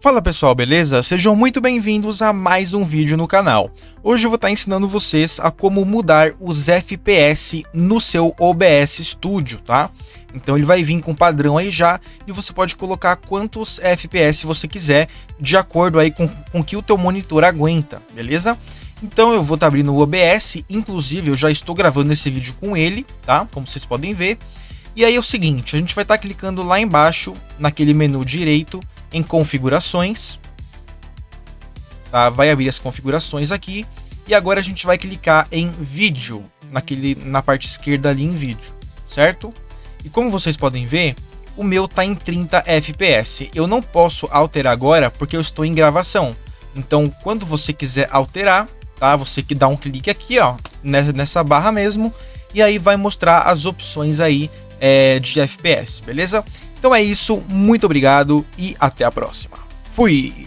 Fala pessoal, beleza? Sejam muito bem-vindos a mais um vídeo no canal. Hoje eu vou estar ensinando vocês a como mudar os FPS no seu OBS Studio, tá? Então ele vai vir com padrão aí já e você pode colocar quantos FPS você quiser de acordo aí com que o teu monitor aguenta, beleza? Então eu vou estar abrindo o OBS, inclusive eu já estou gravando esse vídeo com ele, tá? Como vocês podem ver. E aí é o seguinte, a gente vai estar clicando lá embaixo naquele menu direito em configurações, tá? Vai abrir as configurações aqui e agora a gente vai clicar em vídeo, na parte esquerda ali em vídeo, certo? E como vocês podem ver, o meu tá em 30 FPS. Eu não posso alterar agora porque eu estou em gravação. Então, quando você quiser alterar, tá? Você que dá um clique aqui, ó, nessa barra mesmo, e aí vai mostrar as opções aí de FPS, beleza? Então é isso, muito obrigado e até a próxima. Fui!